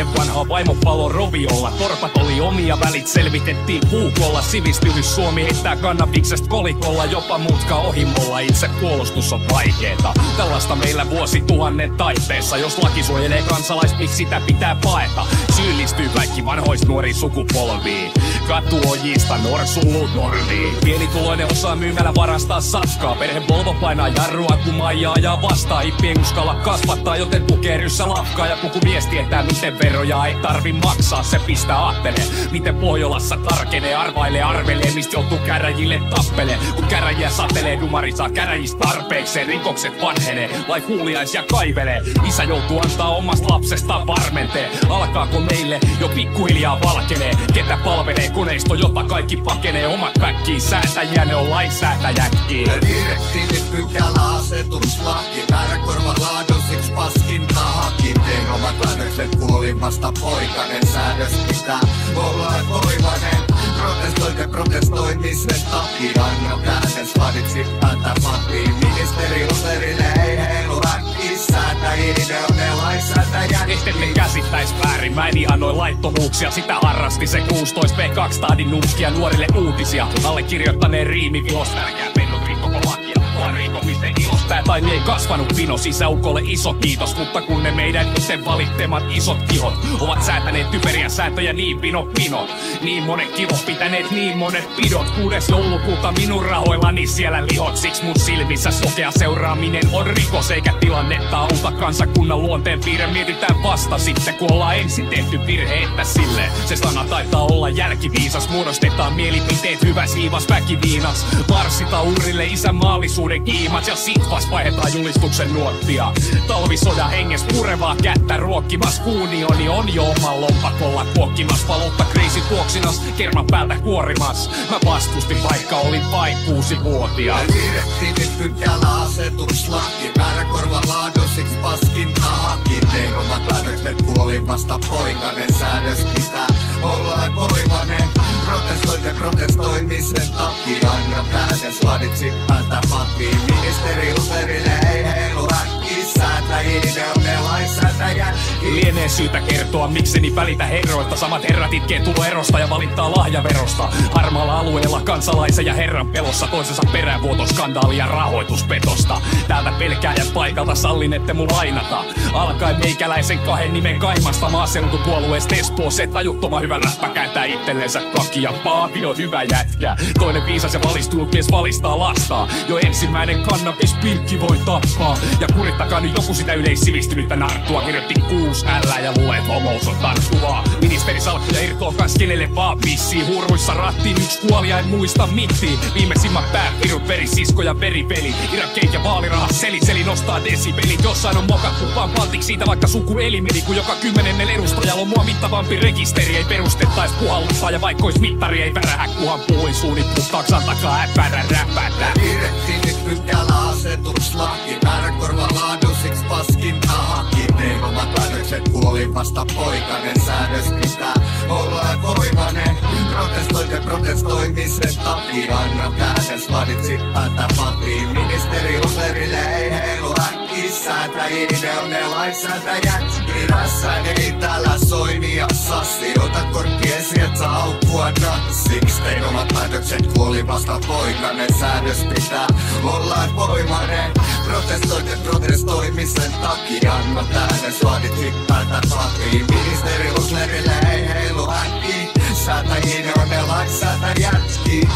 Ennen vanhaa vaimo palo roviolla. Torpat oli omia, välit selvitettiin puukolla. Sivistynyt Suomi heittää kannabiksesta kolikolla. Jopa mutka ohimolla, itse puolustus on vaikeeta. Tällaista meillä vuosituhannen taiteessa. Jos laki suojelee kansalais, miksi sitä pitää paeta? Syyllistyy kaikki vanhois nuoriin sukupolviin. Katuojista norsullut normiin. Pienituloinen osaa myymällä varastaa safkaa. Perhe Volvo painaa jarrua, kun Maija ajaa vastaan. Hippien uskalla kasvattaa, joten tukee ryssä lafkaa. Ja kuku mies tietää, miten veroja ei tarvi maksaa. Se pistää aattelee, miten Pohjolassa tarkenee. Arvailee, arvelee, mistä joutuu käräjille tappelee. Kun käräjiä satelee, dumari saa käräjistä tarpeekseen. Rikokset vanhenee, lai kuuliaisia kaivelee. Isä joutuu antaa omasta lapsestaan varmenteen. Alkaako meille jo pikkuhiljaa valkenee? Ketä palvelee koneisto, jota kaikki pakenee? Omat väkkiin säätäjiä, ne on lainsäätäjätkin. Direktiivit, pykälä, asetus, laki. Väärä korva laadun, siksi paskinta hakin. Tein omat päätökset, kuolin vasta poikanen. Säädös pitää olla voimanen. Protestoimisen takia. No käännes vadiksi päätä matiin. Ministeri Luserille ei heilu säätäjille on ne lainsäätäjät. Ettette käsittäis väärin, mä en ihannoi laittomuuksia. Sitä harrasti se 16V2 tahdin nuuskia nuorille uutisia. Allekirjoittaneen riimi vilos tärkeä pennut rikkoko lakia. Vaan rikkomisen ilos. Tää taimi ei kasvanut vino, sisäukolle iso kiitos. Mutta kun ne meidän itse valittemat isot kihot ovat säätäneet typeriä sääntöjä niin pinot. Niin monet kivot pitäneet niin monet pidot. 6. joulukuuta minun rahoillani siellä lihot. Siks mun silmissä sokea seuraaminen on rikos. Eikä tilannetta auta kansakunnan luonteen piirre. Mietitään vasta sitten, kun ollaan ensin tehty virhe, että silleen. Se sana taitaa olla jälkiviisas. Muodostetaan mielipiteet hyvä siivas väkiviinas. Varsita uhrille isänmaallisuuden kiimat. Ja sit vasta vaihdetaan julistuksen nuottia. Talvisodan henges purevaa kättä ruokkimas. Unioni on jo oman lompakolla kuokkimas. Valuutta kriisi tuoksinas, kerman päältä kuorimas. Mä vastustin, vaikka olin vain 6-vuotias. Direktiivit, pykälä, asetus, laki. Väärä korva laadun, siksi paskinta hakin. Tein omat päätökset, kuolin vasta poikanen. Säädös pitää olla voimanen. Protestoimisen takia. No käännes vadiksi päätä matiin. Ministeri Luserille ei heilu säätäjille on ne lainsäätäjät. Lienee syytä kertoa, mikseni välitä herroista. Samat herrat itkee tuloerosta ja valittaa lahjaverosta. Harmaalla alueella kansalaisen ja herran pelossa. Toisensa peräänvuotoskandaali ja rahoituspetosta. Täältä pelkääjät paikalta sallin, ette mun lainata. Alkaen meikäläisen 2 nimen kaimasta. Maaseutupuolueesta Espoo, se tajuttoman hyvä läppä kääntää itsellensä kakia. Paavio hyvä jätkä. Toinen viisas ja valistunut mies valistaa lastaa. Jo ensimmäinen kannabispinkki voi tappaa. Ja kurittakaa nyt joku sitä yleissivistynyttä narttua. Kirjoitti 6L ja luulee, että homous on tarttuvaa. Ministeri salkkuja irtoaa kans kenelle vaan vissiin. Huuruissa rattiin, 1 kuolia en muista mittiin. Viimeisimmät pääpirut, verisisko ja veripeli. Irakkeit ja vaaliraha, seli nostaa desibelit. Jossain on mokattu vaan paltiksi siitä, vaikka sukueli meni. Kun joka 10. edustajalla on mua mittavampi rekisteri. Ei perustettais puhalluttaa ja vaikkois mittari ei värähä. Kuhan puhuin suunit puhtaaksi, antakaa äppärä räpätä. Direktiivit, pykälä, asetus, laki. Väärä korva laadun, siksi paskinta hakin. Tein omat päätökset, kuolin vasta poikanen. Säädös pitää olla voimanen. Protestoimisen takia. No käännes vaditsi päätä matiin. Ministeri Luserille ei heilu säätäjille on ne lainsäätäjät. Virassa ei täällä soimia sassi. Ota korkki esiin, et saa aukkua natsiksi. Tein omat päätökset, kuolin vasta poikanen. Säädös pitää olla voimanen. Protestoimisen takia. No käännes vaditsi päätä matiin. Ministeri Luserille ei heilu säätäjille on ne lainsäätäjätkin.